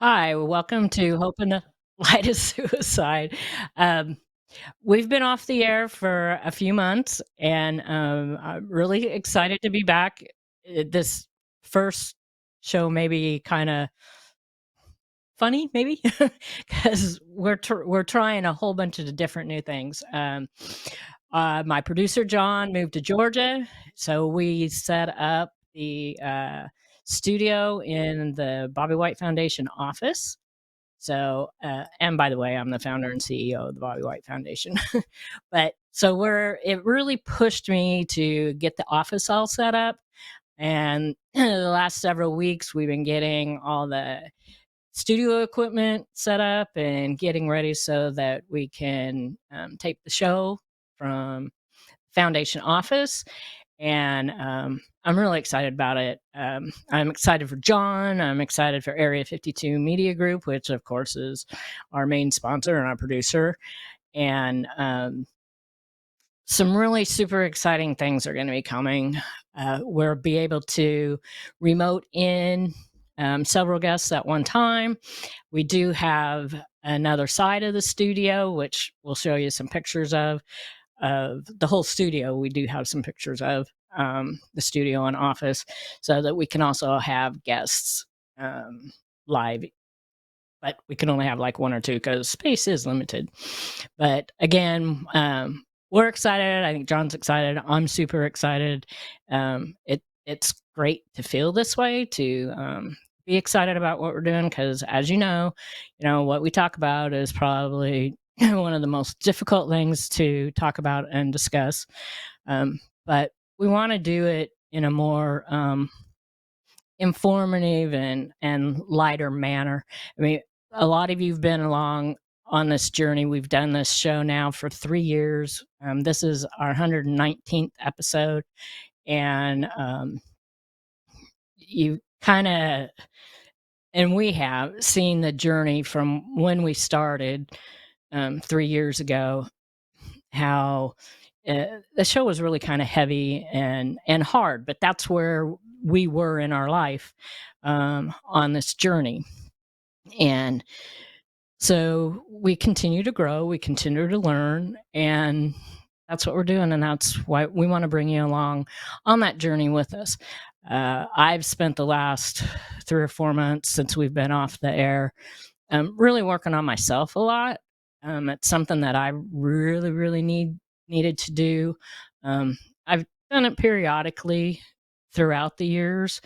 Hi, welcome to Hope in the Light of Suicide. Um, we've been off the air for a few months, and I'm really excited to be back. This first show may be kind of funny, maybe, because we're trying a whole bunch of different new things. My producer John moved to Georgia, so we set up the studio in the Bobby White Foundation office. So, and by the way, I'm the founder and CEO of the Bobby White Foundation. But so it really pushed me to get the office all set up. And the last several weeks, we've been getting all the studio equipment set up and getting ready so that we can tape the show from Foundation office. And I'm really excited about it. I'm excited for John. I'm excited for Area 52 Media Group, which of course is our main sponsor and our producer. And some really super exciting things are going to be coming. We'll be able to remote in several guests at one time. We do have another side of the studio, which we'll show you some pictures of the whole studio. We do have some pictures of the studio and office so that we can also have guests live, but we can only have like one or two because space is limited. But again, we're excited. I think John's excited. I'm super excited. It's great to feel this way, to be excited about what we're doing, because as you know what we talk about is probably one of the most difficult things to talk about and discuss. But we want to do it in a more informative and lighter manner. I mean, a lot of you've been along on this journey. We've done this show now for 3 years. This is our 119th episode, and you kind of and we have seen the journey from when we started 3 years ago. How the show was really kind of heavy and hard, but that's where we were in our life on this journey. And so we continue to grow, we continue to learn, and that's what we're doing. And that's why we want to bring you along on that journey with us. I've spent the last 3 or 4 months since we've been off the air really working on myself a lot. It's something that I really needed to do. I've done it periodically throughout the years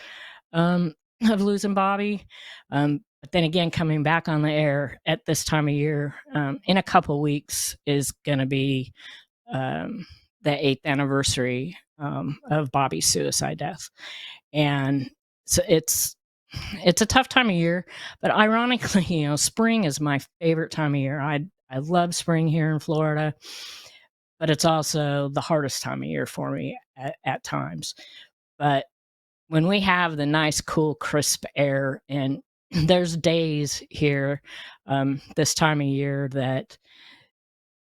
of losing Bobby. But then again, coming back on the air at this time of year in a couple weeks is going to be the 8th anniversary of Bobby's suicide death. And so it's a tough time of year, but ironically, spring is my favorite time of year. I love spring here in Florida, but it's also the hardest time of year for me at times. But when we have the nice, cool, crisp air, and there's days here this time of year that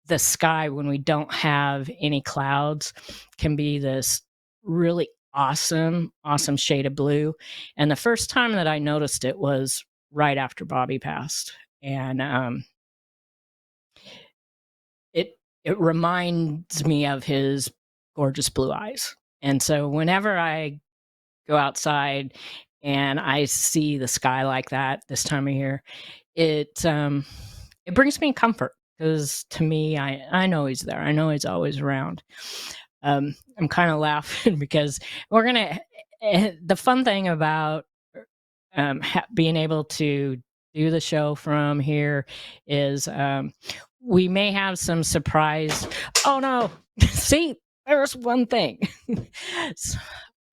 the sky, when we don't have any clouds, can be this really awesome shade of blue. And the first time that I noticed it was right after Bobby passed. And it reminds me of his gorgeous blue eyes. And so whenever I go outside and I see the sky like that this time of year, it brings me comfort, because to me, I know he's there. I know he's always around. I'm kind of laughing because the fun thing about being able to do the show from here is we may have some surprise. Oh no! See, there's one thing. So,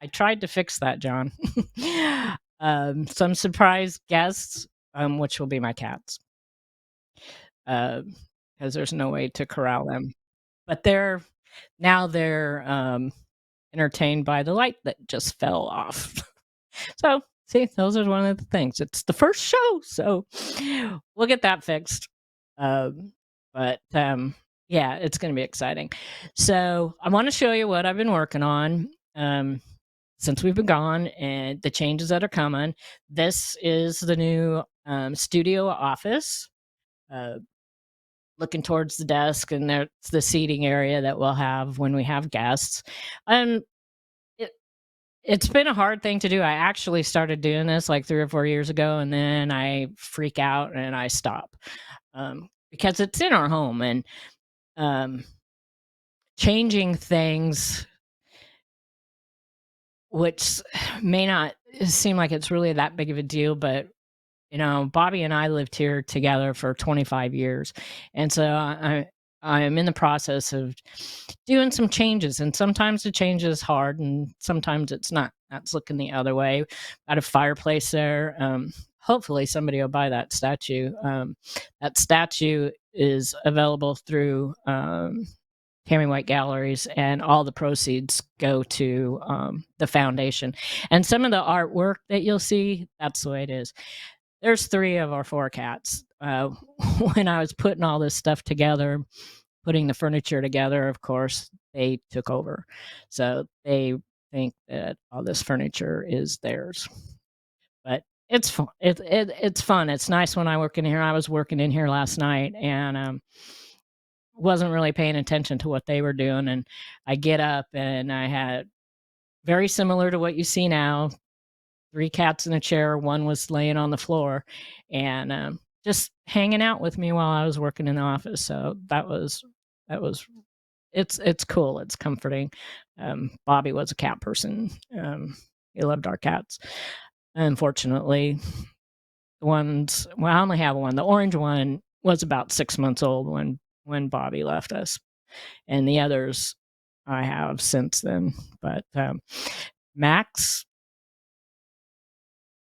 I tried to fix that, John. Some surprise guests, which will be my cats, because there's no way to corral them. But they're entertained by the light that just fell off. So, see, those are one of the things. It's the first show, so we'll get that fixed. But yeah, it's going to be exciting. So, I want to show you what I've been working on since we've been gone and the changes that are coming. This is the new studio office, uh, looking towards the desk, and there's the seating area that we'll have when we have guests. Um, it, it's been a hard thing to do. I actually started doing this like 3 or 4 years ago, and then I freak out and I stop, because it's in our home, and um, changing things, which may not seem like it's really that big of a deal, but Bobby and I lived here together for 25 years, and so I am in the process of doing some changes, and sometimes the change is hard, and sometimes it's not. That's looking the other way. Got a fireplace there. Hopefully, somebody will buy that statue. That statue is available through Tammy White Galleries, and all the proceeds go to the foundation. And some of the artwork that you'll see, that's the way it is. There's 3 of our 4 cats. When I was putting all this stuff together, putting the furniture together, of course, they took over. So they think that all this furniture is theirs. But it's fun. It's fun. It's nice when I work in here. I was working in here last night, and wasn't really paying attention to what they were doing. And I get up, and I had, very similar to what you see now, 3 cats in a chair. One was laying on the floor, and just hanging out with me while I was working in the office. So that was it's cool. It's comforting. Bobby was a cat person. He loved our cats. Unfortunately, I only have one. The orange one was about 6 months old when Bobby left us, and the others I have since then. But Max,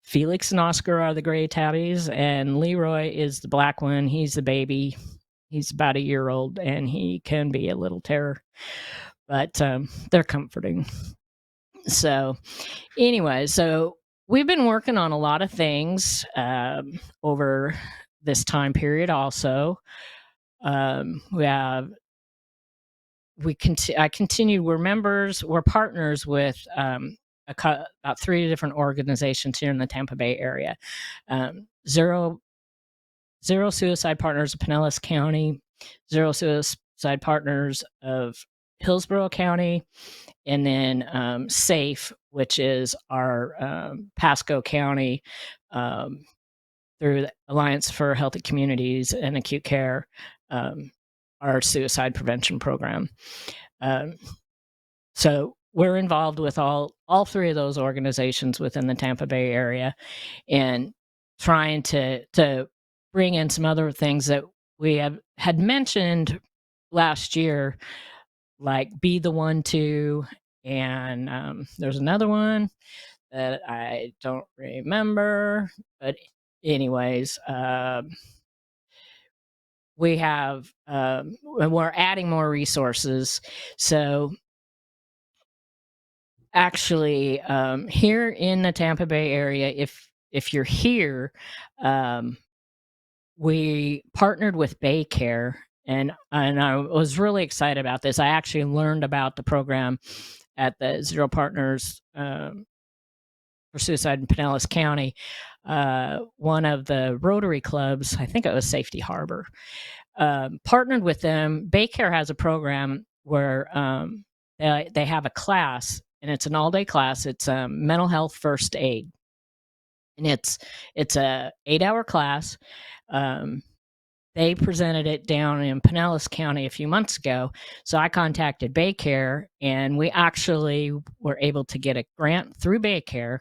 Felix, and Oscar are the gray tabbies, and Leroy is the black one. He's the baby. He's about a year old, and he can be a little terror, but they're comforting. So, anyway, we've been working on a lot of things over this time period. Also, we have I continued. We're members. We're partners with about 3 different organizations here in the Tampa Bay area. Zero Suicide Partners of Pinellas County, Zero Suicide Partners of Hillsborough County, and then SAFE, which is our Pasco County, through the Alliance for Healthy Communities and Acute Care, our suicide prevention program. So we're involved with all 3 of those organizations within the Tampa Bay area, and trying to bring in some other things that we had mentioned last year, like Be the One To, and there's another one that I don't remember, but anyways, we have we're adding more resources. So actually, here in the Tampa Bay area, if you're here, we partnered with Baycare, and I was really excited about this. I actually learned about the program at the Zero Partners for Suicide in Pinellas County. One of the Rotary clubs, I think it was Safety Harbor, partnered with them. Baycare has a program where they have a class, and it's an all-day class. It's mental health first aid, and it's a 8-hour class. They presented it down in Pinellas County a few months ago. So I contacted Baycare, and we actually were able to get a grant through Baycare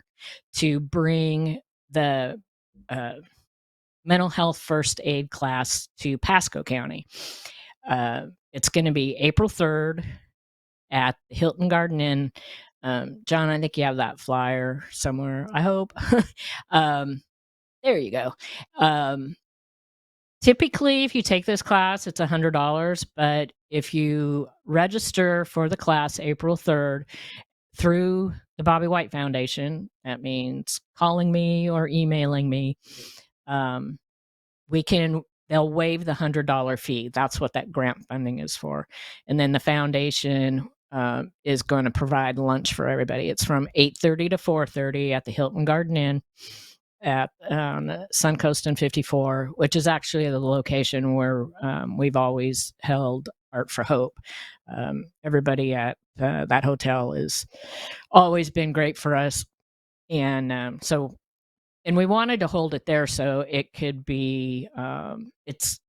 to bring the mental health first aid class to Pasco County. It's going to be April 3rd at the Hilton Garden Inn. John, I think you have that flyer somewhere, I hope. There you go. Typically, if you take this class, it's $100, but if you register for the class April 3rd through the Bobby White Foundation, that means calling me or emailing me, they'll waive the $100 fee. That's what that grant funding is for. And then the foundation is going to provide lunch for everybody. It's from 8:30 to 4:30 at the Hilton Garden Inn. at Suncoast and 54, which is actually the location where we've always held Art for Hope. Everybody at that hotel has always been great for us. And and we wanted to hold it there so it could be, it's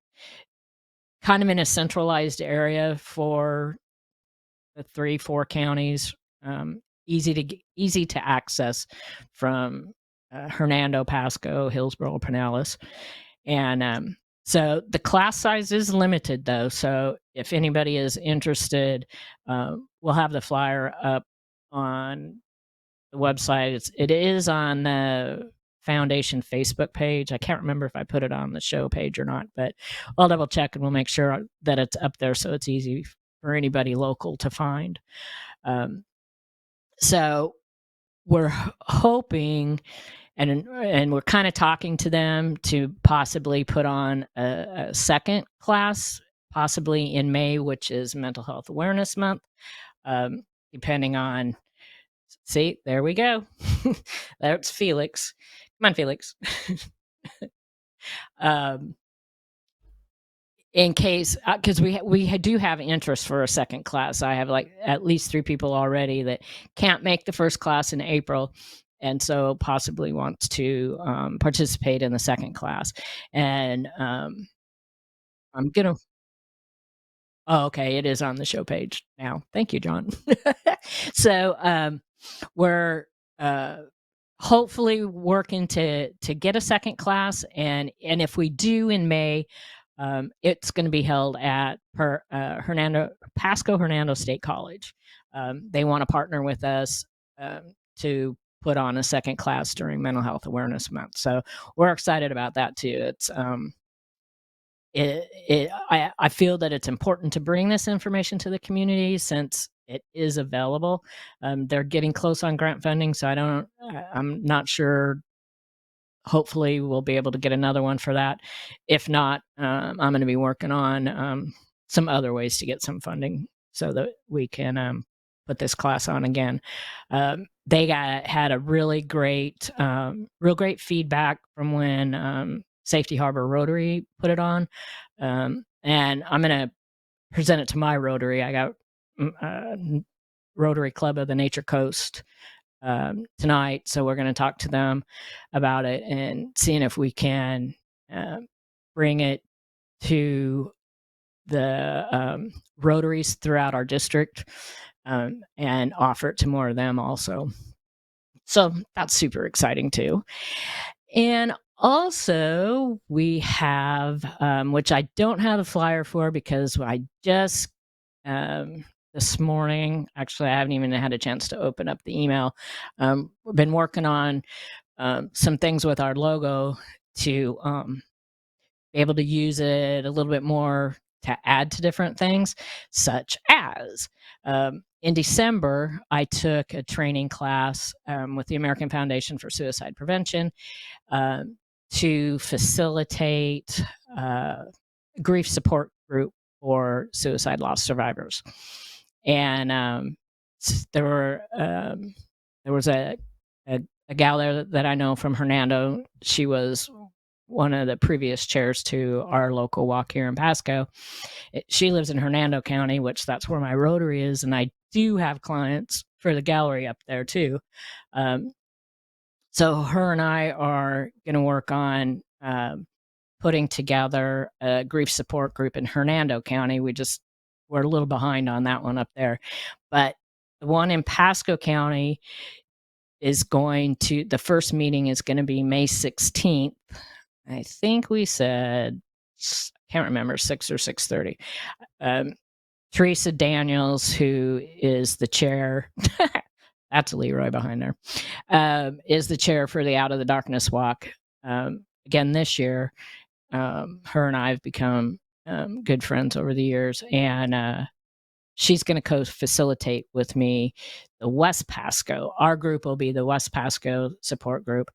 kind of in a centralized area for the 3-4 counties, easy to access from Hernando, Pasco, Hillsborough, Pinellas. And so the class size is limited, though. So if anybody is interested, we'll have the flyer up on the website. It is on the foundation Facebook page. I can't remember if I put it on the show page or not, but I'll double check and we'll make sure that it's up there so it's easy for anybody local to find. So we're hoping, and we're kind of talking to them to possibly put on a second class, possibly in May, which is Mental Health Awareness Month, depending on. See, there we go. That's Felix. Come on, Felix. um, in case, because we do have interest for a second class. I have like at least 3 people already that can't make the first class in April, and so possibly wants to participate in the second class. And I'm gonna. Oh, okay, it is on the show page now. Thank you, John. So we're hopefully working to get a second class, and if we do in May, it's going to be held at Pasco Hernando State College. They want to partner with us to put on a second class during Mental Health Awareness Month, so we're excited about that too. It's I feel that it's important to bring this information to the community since it is available. They're getting close on grant funding, so I'm not sure. Hopefully, we'll be able to get another one for that. If not, I'm going to be working on some other ways to get some funding so that we can put this class on again. They had a real great feedback from when Safety Harbor Rotary put it on. And I'm going to present it to my Rotary. I got Rotary Club of the Nature Coast tonight. So we're going to talk to them about it and seeing if we can bring it to the Rotaries throughout our district and offer it to more of them also. So that's super exciting too. And also, we have, which I don't have the flyer for because I just this morning, actually, I haven't even had a chance to open up the email. We've been working on some things with our logo to be able to use it a little bit more to add to different things, such as in December, I took a training class with the American Foundation for Suicide Prevention to facilitate grief support group for suicide loss survivors. And there was a gal there that I know from Hernando. She was one of the previous chairs to our local walk here in Pasco. She lives in Hernando County, which that's where my Rotary is, and I do have clients for the gallery up there too. So her and I are going to work on putting together a grief support group in Hernando County. We're a little behind on that one up there, but the one in Pasco County the first meeting is going to be May 16th. I think we said, I can't remember, 6 or 6:30. Teresa Daniels, who is the chair, that's Leroy behind there, is the chair for the Out of the Darkness Walk. Again, this year, her and I have become good friends over the years, and she's going to co-facilitate with me the West Pasco. Our group will be the West Pasco support group,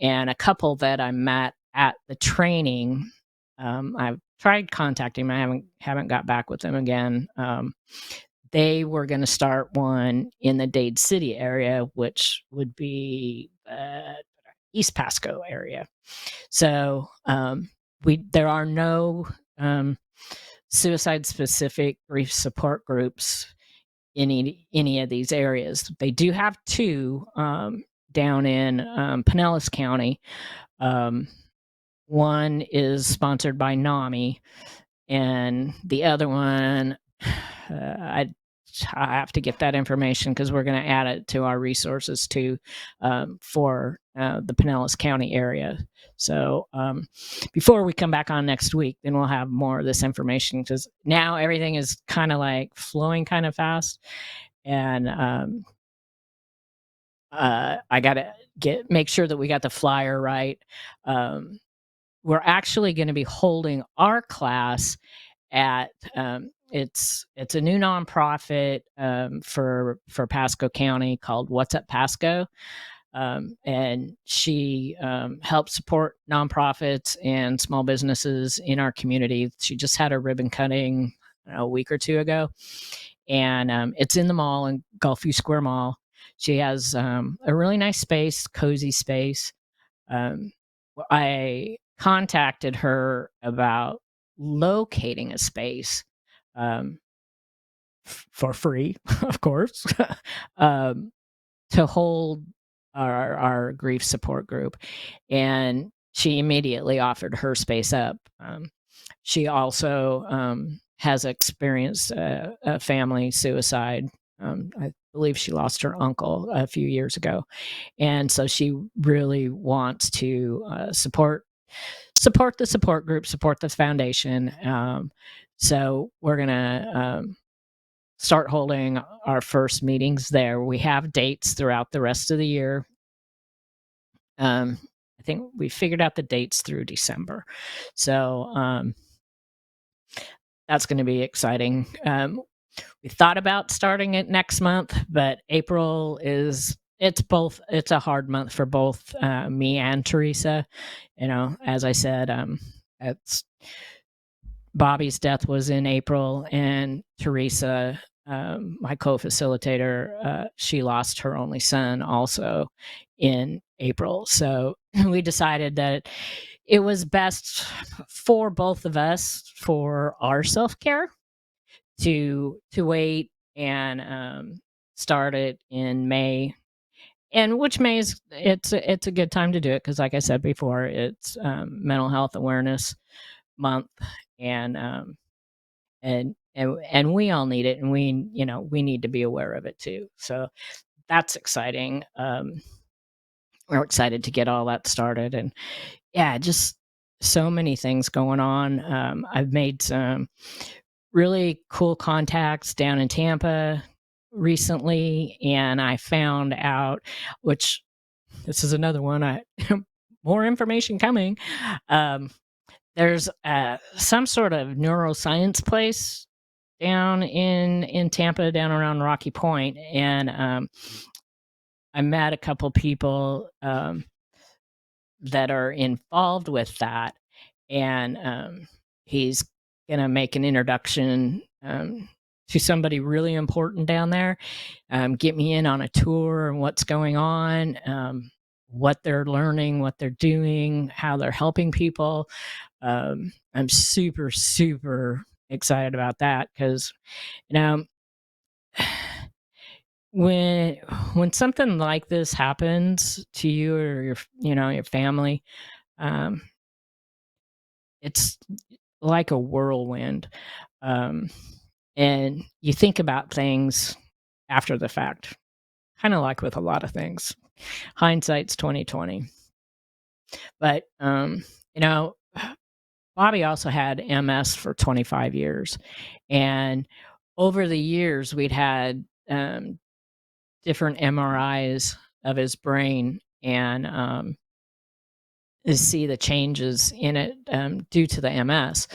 and a couple that I met at the training. I've tried contacting them. I haven't got back with them again. They were going to start one in the Dade City area, which would be East Pasco area. So there are no suicide specific grief support groups in any of these areas. They do have two down in Pinellas County. One is sponsored by NAMI, and the other one, I have to get that information because we're going to add it to our resources too, for the Pinellas County area. So before we come back on next week, then we'll have more of this information, because now everything is kind of like flowing kind of fast, and I got to make sure that we got the flyer right. We're actually going to be holding our class at it's a new nonprofit for Pasco County called What's Up Pasco, and she helps support nonprofits and small businesses in our community. She just had a ribbon cutting a week or two ago, and it's in the mall, in Gulfview Square Mall. She has a really nice space, cozy space. I contacted her about locating a space for free, of course, um, to hold our grief support group. And she immediately offered her space up. She also has experienced a family suicide. I believe she lost her uncle a few years ago. And so she really wants to support the support group, support the foundation. So we're going to start holding our first meetings there. We have dates throughout the rest of the year. I think we figured out the dates through December. So that's going to be exciting. We thought about starting it next month, but April it's a hard month for both me and Teresa. As I said, it's Bobby's death was in April, and Teresa, my co-facilitator, she lost her only son also in April. So we decided that it was best for both of us, for our self-care, to wait and start it in May. And which May is it's a good time to do it, because like I said before, it's mental health awareness month, and and we all need it, and we need to be aware of it too. So that's exciting. We're excited to get all that started, and yeah, just so many things going on. I've made some really cool contacts down in Tampa recently, and I found out, which this is another one, more information coming. There's some sort of neuroscience place down in Tampa, down around Rocky Point, and I met a couple people that are involved with that, and he's gonna make an introduction to somebody really important down there, get me in on a tour and what's going on, what they're learning, what they're doing, how they're helping people. I'm super, super excited about that, because you know when something like this happens to you or your family, um, it's like a whirlwind, um, and you think about things after the fact, kind of like with a lot of things. Hindsight's 2020, but you know, Bobby also had MS for 25 years, and over the years we'd had different MRIs of his brain, and to see the changes in it due to the MS.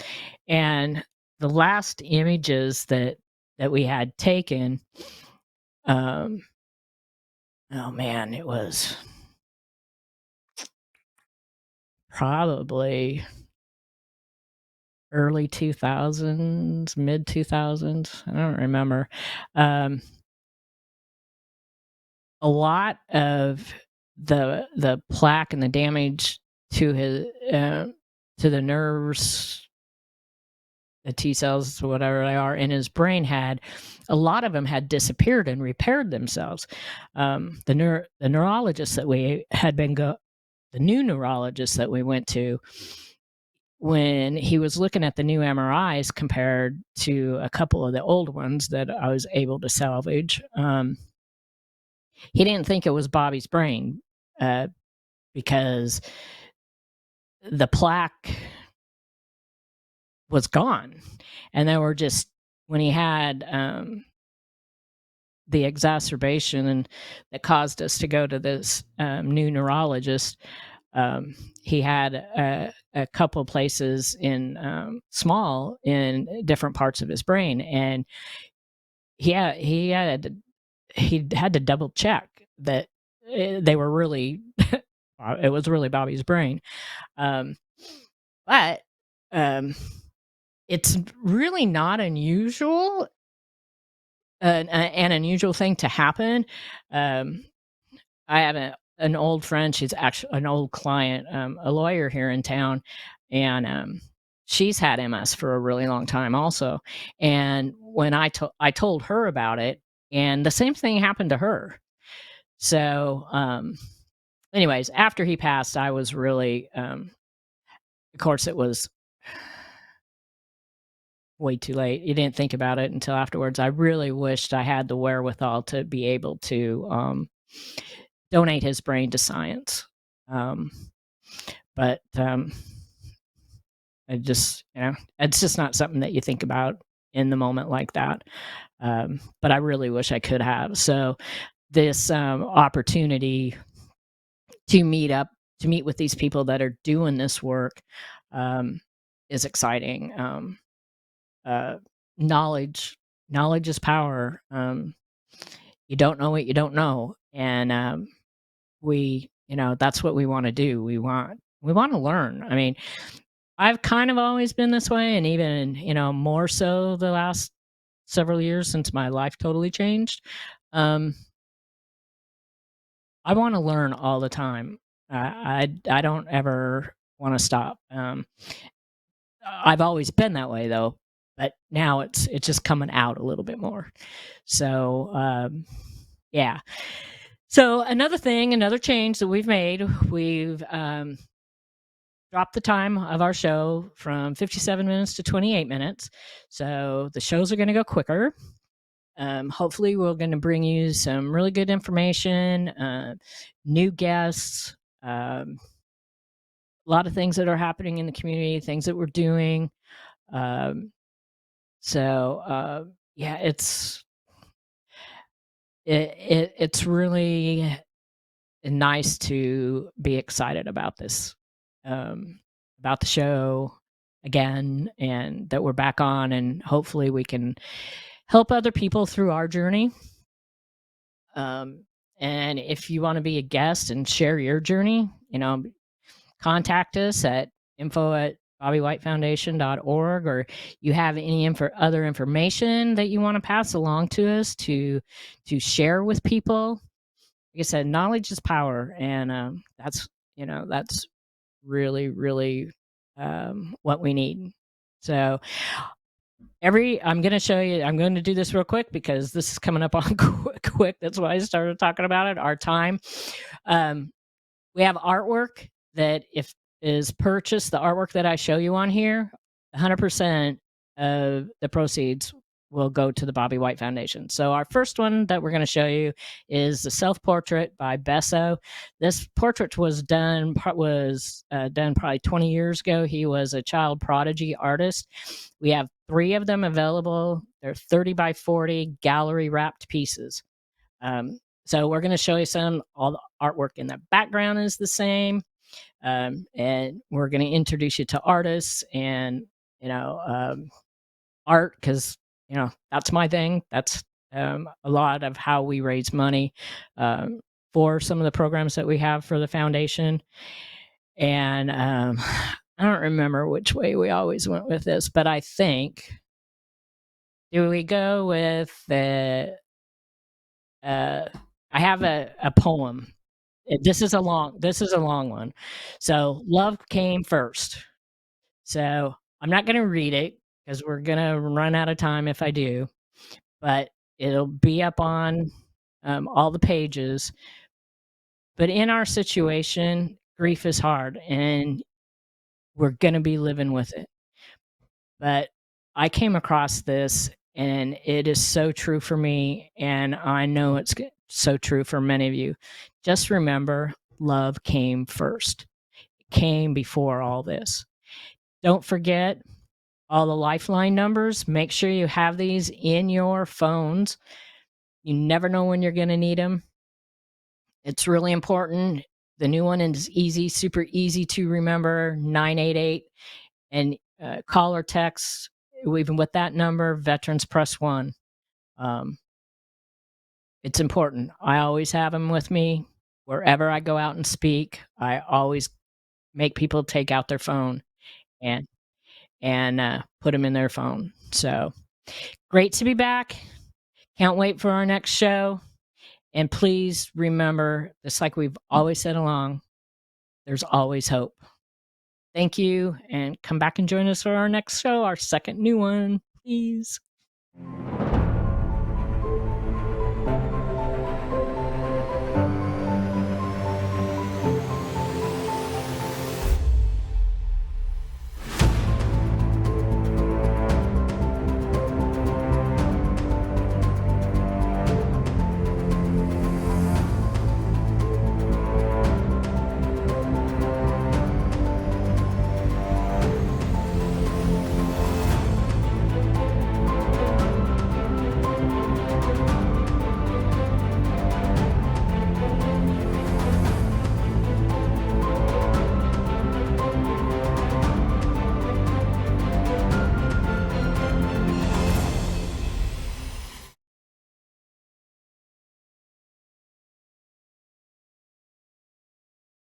And the last images that we had taken, oh man, it was probably early 2000s, mid 2000s. I don't remember. A lot of the plaque and the damage to his to the nerves, the T cells, whatever they are, in his brain had a lot of them had disappeared and repaired themselves. The neurologist that we had been the new neurologist that we went to, when he was looking at the new MRIs compared to a couple of the old ones that I was able to salvage, he didn't think it was Bobby's brain, because the plaque was gone, and they were just when he had the exacerbation and that caused us to go to this new neurologist. He had a couple places in small in different parts of his brain, and he had to double check that they were really it was really Bobby's brain. But it's really not unusual, an unusual thing to happen. I have an old friend. She's actually an old client, a lawyer here in town, and she's had MS for a really long time also. And when I told her about it, and the same thing happened to her. So, anyways, after he passed, I was really, of course, it was way too late. You didn't think about it until afterwards. I really wished I had the wherewithal to be able to donate his brain to science. But I just, it's just not something that you think about in the moment like that. But I really wish I could have. So this opportunity to meet with these people that are doing this work is exciting. Knowledge is power. You don't know what you don't know, and that's what we want to do. We want to learn. I mean, I've kind of always been this way, and even more so the last several years since my life totally changed. I want to learn all the time. I don't ever want to stop. I've always been that way though, but now it's just coming out a little bit more. So yeah. So another change that we've made, we've dropped the time of our show from 57 minutes to 28 minutes. So the shows are going to go quicker. Hopefully, we're going to bring you some really good information, new guests, a lot of things that are happening in the community, things that we're doing. Yeah, it's really nice to be excited about this, about the show again, and that we're back on, and hopefully we can help other people through our journey. And if you want to be a guest and share your journey, contact us at info@bobbywhitefoundation.org, or you have any other information that you want to pass along to us to share with people. Like I said, knowledge is power, and that's really, really what we need. So I'm going to do this real quick because this is coming up on quick. That's why I started talking about it. Our time. We have artwork that if is purchased, the artwork that I show you on here, 100% of the proceeds will go to the Bobby White Foundation. So our first one that we're going to show you is the self-portrait by Besso. This portrait was done probably 20 years ago. He was a child prodigy artist. We have 3 of them available. They're 30 by 40 gallery wrapped pieces. So we're going to show you some. All the artwork in the background is the same. And we're going to introduce you to artists and, art, because, that's my thing. That's a lot of how we raise money for some of the programs that we have for the foundation. And I don't remember which way we always went with this, but I think, do we go with the I have a poem. This is a long one. So, love came first. So, I'm not gonna read it because we're gonna run out of time if I do, but it'll be up on, all the pages. But in our situation, grief is hard, and we're gonna be living with it. But I came across this, and it is so true for me, and I know so true for many of you. Just remember, love came first. It came before all this. Don't forget all the lifeline numbers. Make sure you have these in your phones. You never know when you're going to need them. It's really important. The new one is easy, super easy to remember, 988, and call or text. Even with that number, veterans press 1. Um, it's important. I always have them with me wherever I go out and speak. I always make people take out their phone and put them in their phone. So great to be back. Can't wait for our next show. And please remember, just like we've always said along, there's always hope. Thank you, and come back and join us for our next show, our second new one, please.